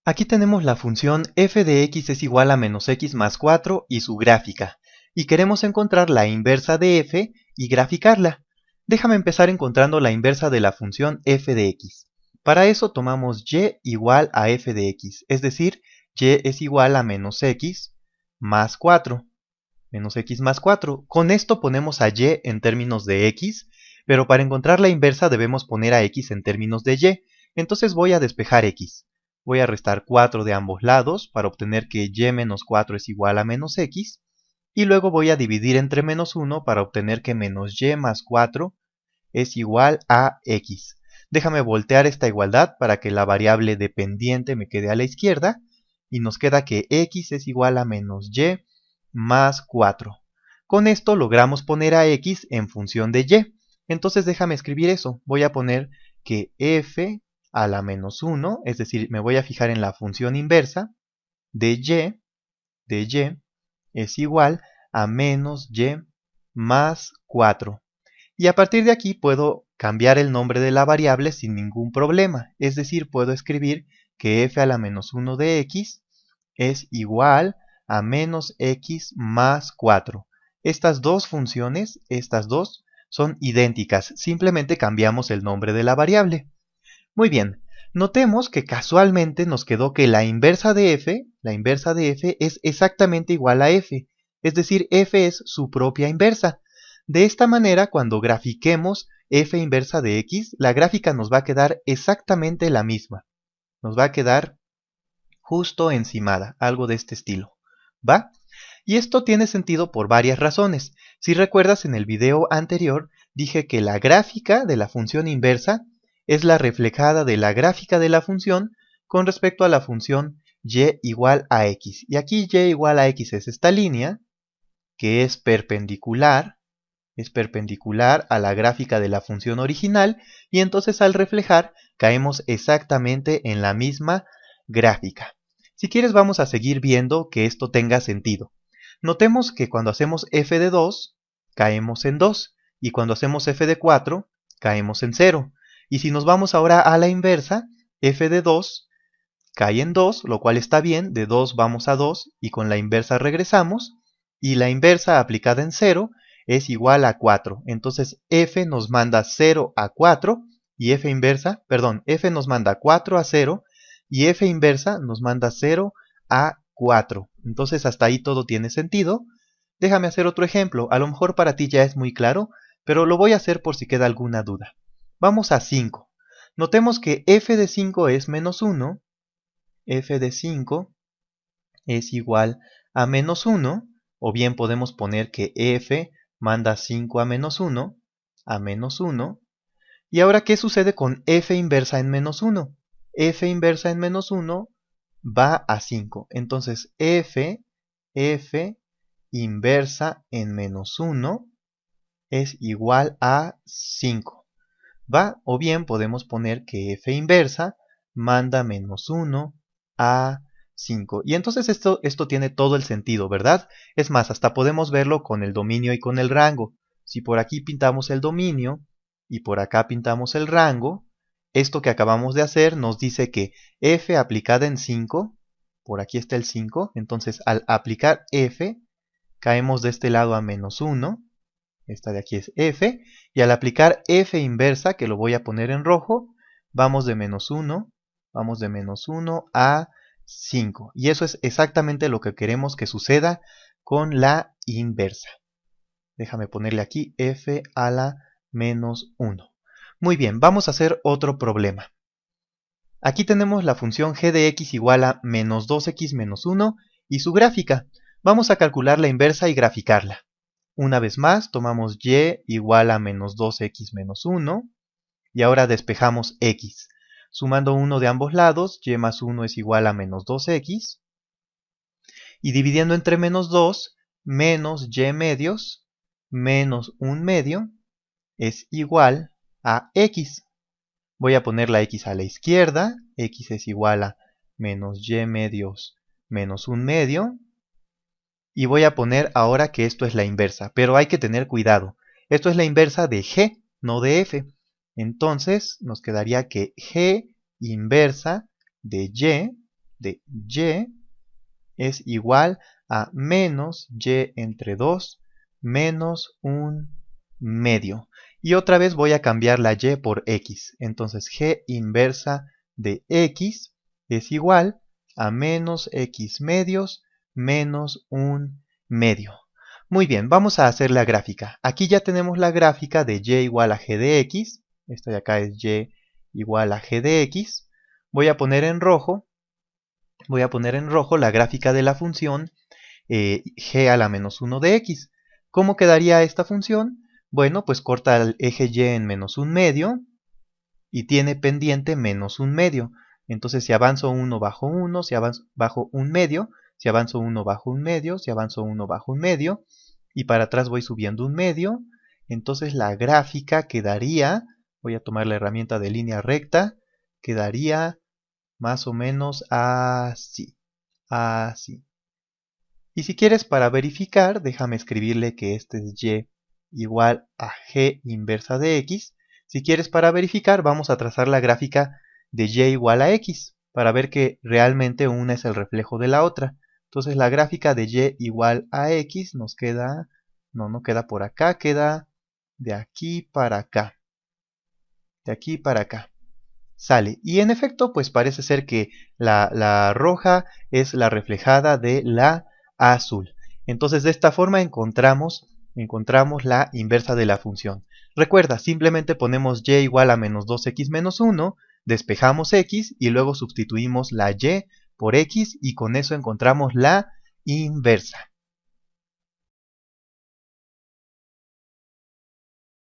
Aquí tenemos la función f de x es igual a menos x más 4 y su gráfica, y queremos encontrar la inversa de f y graficarla. Déjame empezar encontrando la inversa de la función f de x. Para eso tomamos y igual a f de x, es decir, y es igual a menos x más 4. Menos x más 4. Con esto ponemos a y en términos de x, pero para encontrar la inversa debemos poner a x en términos de y. Entonces voy a despejar x. Voy a restar 4 de ambos lados para obtener que y menos 4 es igual a menos x. Y luego voy a dividir entre menos 1 para obtener que menos y más 4 es igual a x. Déjame voltear esta igualdad para que la variable dependiente me quede a la izquierda. Y nos queda que x es igual a menos y más 4. Con esto logramos poner a x en función de y. Entonces déjame escribir eso. Voy a poner que f a la menos 1, es decir, me voy a fijar en la función inversa de y es igual a menos y más 4. Y a partir de aquí puedo cambiar el nombre de la variable sin ningún problema. Es decir, puedo escribir que f a la menos 1 de x es igual a menos x más 4. Estas dos funciones, estas dos, son idénticas. Simplemente cambiamos el nombre de la variable. Muy bien, notemos que casualmente nos quedó que la inversa de f es exactamente igual a f, es decir, f es su propia inversa. De esta manera, cuando grafiquemos f inversa de x, la gráfica nos va a quedar exactamente la misma. Nos va a quedar justo encimada, algo de este estilo. ¿Va? Y esto tiene sentido por varias razones. Si recuerdas, en el video anterior dije que la gráfica de la función inversa es la reflejada de la gráfica de la función con respecto a la función y igual a x. Y aquí y igual a x es esta línea que es perpendicular a la gráfica de la función original, y entonces al reflejar caemos exactamente en la misma gráfica. Si quieres vamos a seguir viendo que esto tenga sentido. Notemos que cuando hacemos f de 2, caemos en 2, y cuando hacemos f de 4, caemos en 0. Y si nos vamos ahora a la inversa, f de 2 cae en 2, lo cual está bien, de 2 vamos a 2, y con la inversa regresamos, y la inversa aplicada en 0 es igual a 4. Entonces f nos manda 0 a 4, y f nos manda 4 a 0, y f inversa nos manda 0 a 4. Entonces hasta ahí todo tiene sentido. Déjame hacer otro ejemplo. A lo mejor para ti ya es muy claro, pero lo voy a hacer por si queda alguna duda. Vamos a 5. Notemos que f de 5 es menos 1. F de 5 es igual a menos 1. O bien podemos poner que f manda 5 a menos 1. Y ahora, ¿qué sucede con f inversa en menos 1? F inversa en menos 1 va a 5. Entonces f inversa en menos 1 es igual a 5. ¿Va? O bien podemos poner que f inversa manda menos 1 a 5. Y entonces esto tiene todo el sentido, ¿verdad? Es más, hasta podemos verlo con el dominio y con el rango. Si por aquí pintamos el dominio y por acá pintamos el rango, esto que acabamos de hacer nos dice que f aplicada en 5, por aquí está el 5, entonces al aplicar f, caemos de este lado a menos 1, esta de aquí es f, y al aplicar f inversa, que lo voy a poner en rojo, vamos de menos 1 a 5. Y eso es exactamente lo que queremos que suceda con la inversa. Déjame ponerle aquí f a la menos 1. Muy bien, vamos a hacer otro problema. Aquí tenemos la función g de x igual a menos 2x menos 1 y su gráfica. Vamos a calcular la inversa y graficarla. Una vez más, tomamos y igual a menos 2x menos 1 y ahora despejamos x. Sumando 1 de ambos lados, y más 1 es igual a menos 2x. Y dividiendo entre menos 2, menos y medios menos 1 medio es igual a x. Voy a poner la x a la izquierda. X es igual a menos y medios menos 1 medio. Y voy a poner ahora que esto es la inversa. Pero hay que tener cuidado. Esto es la inversa de g, no de f. Entonces nos quedaría que g inversa de y de y es igual a menos y entre 2 menos 1/2. Y otra vez voy a cambiar la y por x. Entonces g inversa de x es igual a menos x medios menos 1/2. Muy bien, vamos a hacer la gráfica. Aquí ya tenemos la gráfica de y igual a g de x. Esta de acá es y igual a g de x. Voy a poner en rojo la gráfica de la función g a la menos 1 de x. ¿Cómo quedaría esta función? Bueno, pues corta el eje y en menos 1/2 y tiene pendiente menos 1/2. Entonces si avanzo 1 bajo 1, si avanzo bajo 1/2, si avanzo 1 bajo 1/2, si avanzo 1 bajo 1/2 y para atrás voy subiendo 1/2, entonces la gráfica quedaría, voy a tomar la herramienta de línea recta, quedaría más o menos así, así. Y si quieres para verificar, déjame escribirle que este es y igual a g inversa de x. Si quieres para verificar, vamos a trazar la gráfica de y igual a x, para ver que realmente una es el reflejo de la otra. Entonces la gráfica de y igual a x nos queda, no queda por acá, queda de aquí para acá. De aquí para acá. Sale. Y en efecto, pues parece ser que la roja es la reflejada de la azul. Entonces de esta forma encontramos la inversa de la función. Recuerda, simplemente ponemos y igual a menos 2x menos 1, despejamos x y luego sustituimos la y por x y con eso encontramos la inversa.